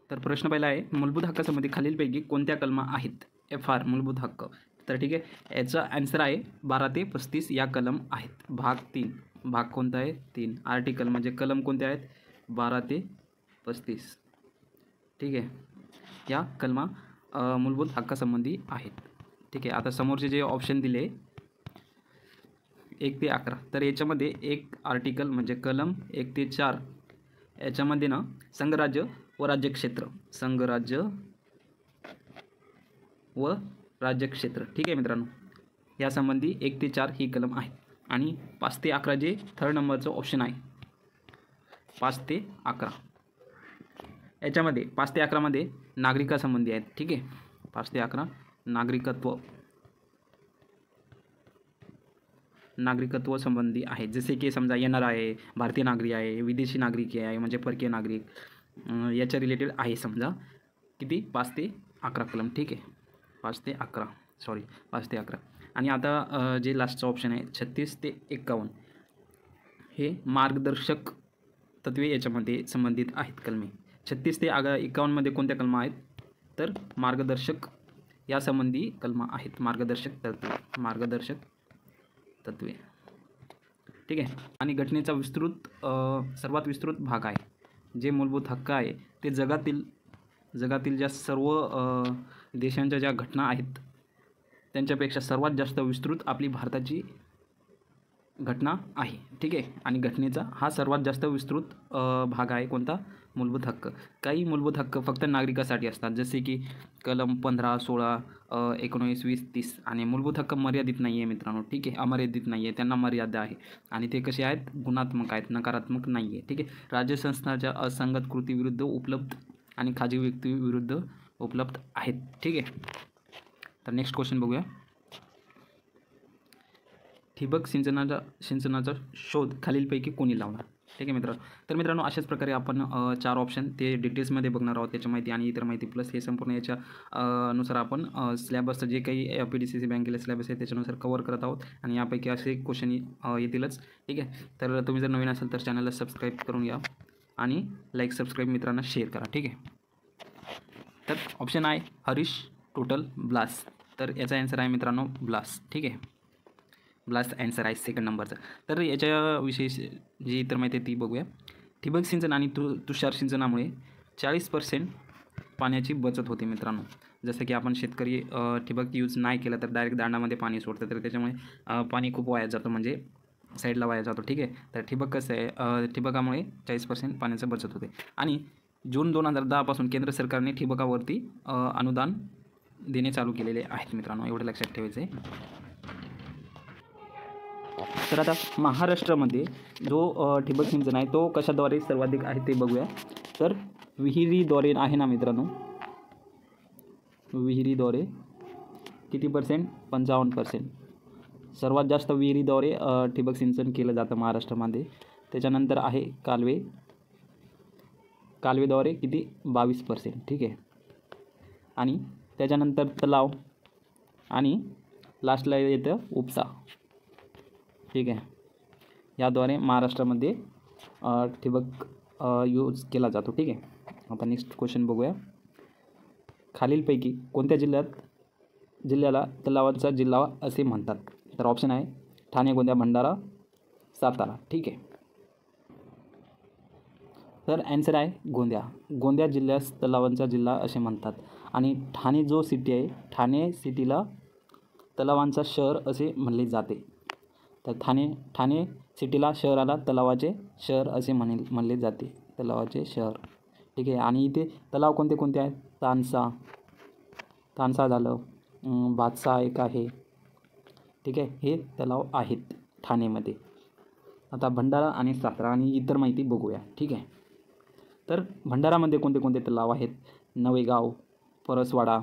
तर प्रश्न पहिला आहे, मूलभूत हक्कासंबंधी खालीलपैकी कोणत्या कलमा आहेत? FR मूलभूत हक्क. तर ठीक आहे, याचा आन्सर आहे 12 ते 35 या कलम आहेत. भाग 3. भाग कोणता आहे? 3. आर्टिकल म्हणजे कलम कोणते आहेत? 12 ते 35. ठीक आहे, या कलमा मूलभूत हक्कासंबंधी आहेत. ठीक आहे, आता समोरचे जे ऑप्शन दिले 1 ते 11, तर याच्यामध्ये एक आर्टिकल म्हणजे कलम 1 ते 4 याच्यामध्ये ना संघराज्य व राज्यक्षेत्र, संघराज्य व राज्यक्षेत्र. ठीक आहे मित्रांनो, यासंबंधी 1 ते 4 ही कलम आहे. आणि 5 ते 11 जे थर्ड नंबरचं ऑप्शन आहे, 5 ते 11 याच्यामध्ये 5 ते 11 मध्ये नागरिकासंबंधी आहेत. ठीक आहे, 5 ते 11 नागरिकत्व संबंधी आहे. जसे की समजा येणार आहे, भारतीय नागरिक आहे, विदेशी नागरिक आहे म्हणजे परकीय नागरिक, याच्या रिलेटेड आहे. समजा किती? 5 ते 11 कलम. ठीक आहे, 5 ते 11. आणि आता जे लास्टचं ऑप्शन आहे 36 ते 51 हे मार्गदर्शक तत्वे याच्यामध्ये संबंधित आहेत कलमे. 36 ते 51 मध्ये कोणत्या कलमा आहेत? तर मार्गदर्शक यासंबंधी कलमा आहेत. मार्गदर्शक तत्वे. ठीक आहे, आणि घटनेचा सर्वात विस्तृत भाग आहे. जे मूलभूत हक्क आहे ते जगातील ज्या सर्व देशांच्या ज्या घटना आहेत त्यांच्यापेक्षा सर्वात जास्त विस्तृत आपली भारताची घटना आहे. ठीक आहे, आणि घटनेचा हा सर्वात जास्त विस्तृत भाग आहे. कोणता? मूलभूत हक्क. काही मूलभूत हक्क फक्त नागरिकासाठी असतात, जसे की कलम 15, 16, 19, 20, 30. आणि मूलभूत हक्क मर्यादित नाही आहे मित्रांनो. ठीक आहे, अमर्यादित नाही आहे, त्यांना मर्यादा आहे. आणि ते कसे आहेत? गुणात्मक आहेत, नकारात्मक नाही आहे. ठीक आहे, राज्यसंस्थांच्या असंगत कृतीविरुद्ध उपलब्ध आणि खाजगी व्यक्तीविरुद्ध उपलब्ध आहेत. ठीक आहे, तर नेक्स्ट क्वेश्चन बघूया. ठिबक सिंचनाचा शोध खालीलपैकी कोणी लावला? ठीक आहे मित्रांनो, तर मित्रांनो अशाच प्रकारे आपण 4 ऑप्शन ते डिटेल्समध्ये बघणार आहोत. त्याची माहिती आणि इतर माहिती प्लस हे संपूर्ण याच्या नुसार आपण सिलेबसचं जे काही PDCC बँकेला सिलेबस आहे त्याच्यानुसार कवर करत आहोत. आणि यापैकी असे क्वेश्चन येतीलच. ठीक आहे, तर तुम्ही जर नवीन असाल तर चॅनलला सबस्क्राईब करून घ्या आणि सबस्क्राईब मित्रांना शेअर करा. ठीक आहे, तर ऑप्शन आहे हरीश टोटल ब्लास. तर याचा आन्सर आहे मित्रांनो ब्लास. ठीक आहे, ब्लास्ट आन्सर आहे सेकंड नंबरचं. तर याच्याविषयी जी इतर माहिती आहे ती बघूया. ठिबक सिंचन आणि तुषार सिंचनामुळे 40% पाण्याची बचत होते मित्रांनो. जसं की आपण शेतकरी ठिबक यूज नाही केलं तर डायरेक्ट दांडामध्ये पाणी सोडतं, तर त्याच्यामुळे पाणी खूप वाया जातं, म्हणजे साईडला वाया जातो. ठीक आहे, तर ठिबक कसं आहे, ठिबकामुळे 40% पाण्याची बचत होते. आणि जून 2010 पासून केंद्र सरकारने ठिबकावरती अनुदान देणे चालू केलेले आहेत मित्रांनो, एवढं लक्षात ठेवायचं आहे. तर आता महाराष्ट्रामध्ये जो ठिबक सिंचन आहे तो कशाद्वारे सर्वाधिक आहे ते बघूया. तर विहिरीद्वारे आहे ना मित्रांनो, विहिरीद्वारे किती पर्सेंट? 55%. सर्वात जास्त विहिरीद्वारे ठिबक सिंचन केलं जातं महाराष्ट्रामध्ये. त्याच्यानंतर आहे कालवेद्वारे किती? 22%. ठीक आहे, आणि त्याच्यानंतर तलाव आणि लास्टला येतं उपसा. ठीक आहे, याद्वारे महाराष्ट्रामध्ये ठिबक यूज केला जातो. ठीक आहे, आता नेक्स्ट क्वेश्चन बघूया. खालीलपैकी कोणत्या जिल्ह्याला तलावांचा जिल्हा असे म्हणतात? तर ऑप्शन आहे ठाणे, गोंदिया, भंडारा, सातारा. ठीक आहे, तर आन्सर आहे गोंदिया जिल्ह्यास तलावांचा जिल्हा असे म्हणतात. आणि ठाणे जो सिटी आहे, ठाणे सिटीला तलावांचा शहर असे म्हणले जाते. तर ठाणे सिटीला, शहराला तलावाचे शहर असे म्हणले जाते, तलावाचे शहर. ठीक आहे, आणि इथे तलाव कोणते आहेत? तानसा झालं, भातसा एक आहे. ठीक आहे, हे तलाव आहेत ठाणेमध्ये. आता भंडारा आणि सातारा आणि इतर माहिती बघूया. ठीक आहे, तर भंडारामध्ये कोणते तलाव आहेत? नवेगाव, परसवाडा,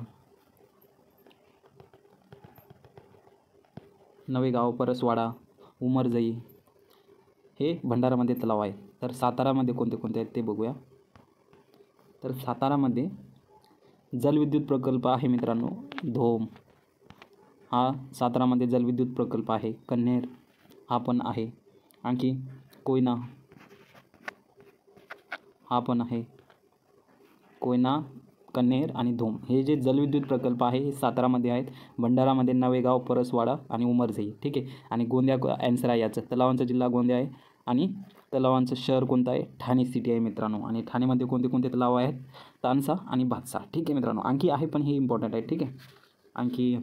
उमरजई हे भंडारामध्ये तलाव आहेत. तर सातारामध्ये कोणते आहेत ते बघूया. तर सातारामध्ये जलविद्युत प्रकल्प आहे मित्रांनो, धोम हा सातारामध्ये जलविद्युत प्रकल्प आहे. कन्हेर हा पण आहे. आणखी कोयना हा पण आहे. कोयना, कन्हेर आणि धोम हे जे जलविद्युत प्रकल्प आहे हे सातारामध्ये आहेत. भंडारामध्ये नवेगाव, परसवाडा आणि उमरझई. ठीक आहे. आणि गोंदिया ॲन्सर आहे याचं. तलावांचा जिल्हा गोंदिया आहे आणि तलावांचं शहर कोणतं आहे? ठाणे सिटी आहे मित्रांनो. आणि ठाणेमध्ये कोणते कोणते तलाव आहेत? तानसा आणि भातसा. ठीक आहे मित्रांनो. आणखी आहे पण हे इम्पॉर्टंट आहे. ठीक आहे. आणखी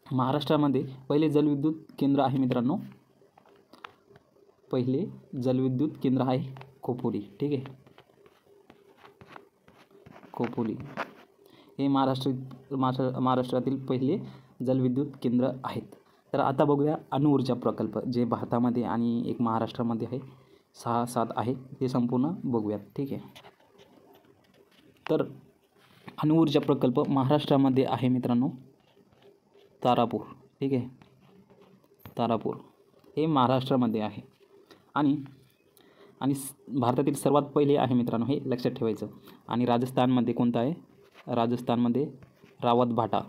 महाराष्ट्रामध्ये पहिले जलविद्युत केंद्र आहे मित्रांनो, पहिले जलविद्युत केंद्र आहे खोपोली. ठीक आहे. खोपोली हे महाराष्ट्रातील पहिले जलविद्युत केंद्र आहेत. तर आता बघूया अणुऊर्जा प्रकल्प जे भारतामध्ये आणि एक महाराष्ट्रामध्ये आहे. 6-7 आहे ते संपूर्ण बघूयात. ठीक आहे. तर अणुऊर्जा प्रकल्प महाराष्ट्रामध्ये आहे मित्रांनो तारापूर. ठीक आहे. तारापूर हे महाराष्ट्रामध्ये आहे. आणि भारतातील सर्वात पहिले आहे मित्रांनो, हे लक्षात ठेवायचं. आणि राजस्थानमध्ये कोणतं आहे? राजस्थानमध्ये रावत भाटा.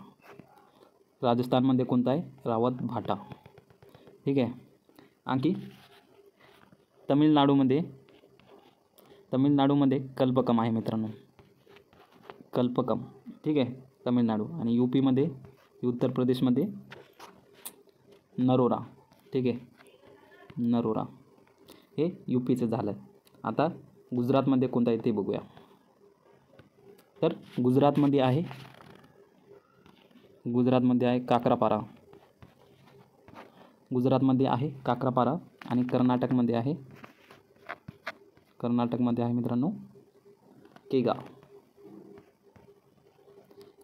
राजस्थानमध्ये कोणतं आहे? रावत भाटा. ठीक आहे. आणखी तमिळनाडूमध्ये कल्पकम आहे मित्रांनो, कल्पकम. ठीक आहे. तमिळनाडू. आणि यूपीमध्ये, उत्तर प्रदेशमध्ये नरोरा. ठीक आहे. नरोरा हे यूपीचं झालं. आता गुजरातमध्ये कोणतं आहे ते बघूया. तर गुजरातमध्ये आहे काकरापारा. गुजरातमध्ये आहे काकरापारा. आणि कर्नाटकमध्ये आहे मित्रांनो केगा.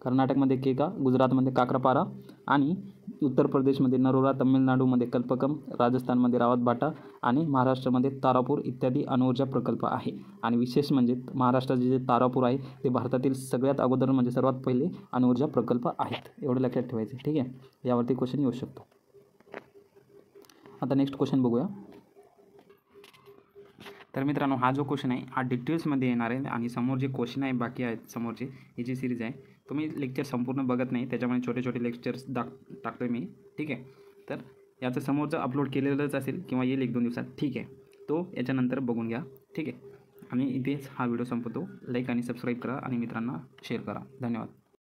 कर्नाटकमध्ये केगा, गुजरातमध्ये काकरापारा आणि उत्तर प्रदेशमध्ये नरोरा, तमिळनाडूमध्ये कल्पकम, राजस्थानमध्ये रावत भाटा आणि महाराष्ट्रामध्ये तारापूर इत्यादी अणुऊर्जा प्रकल्प आहे. आणि विशेष म्हणजे महाराष्ट्राचे जे तारापूर आहे ते भारतातील सगळ्यात अगोदर म्हणजे सर्वात पहिले अणुऊर्जा प्रकल्प आहेत. एवढं लक्षात ठेवायचं. ठीक आहे. यावरती क्वेश्चन येऊ शकतो. आता नेक्स्ट क्वेश्चन बघूया. तर मित्रांनो हा जो क्वेश्चन आहे हा डिटेल्समध्ये येणार आहे. आणि समोर जे क्वेश्चन आहे बाकी आहेत समोरचे, ही जी सिरीज आहे तुम्ही लेक्चर संपूर्ण बघत नाही, त्याच्यामुळे छोटे छोटे लेक्चर्स टाकतो मी. ठीक आहे. तर याचं समोरचं अपलोड केलेलंच असेल किंवा येईल 1-2 दिवसात. ठीक आहे. तो याच्यानंतर बघून घ्या. ठीक आहे. आणि इथेच हा व्हिडिओ संपवतो. लाईक आणि सबस्क्राईब करा आणि मित्रांना शेअर करा. धन्यवाद.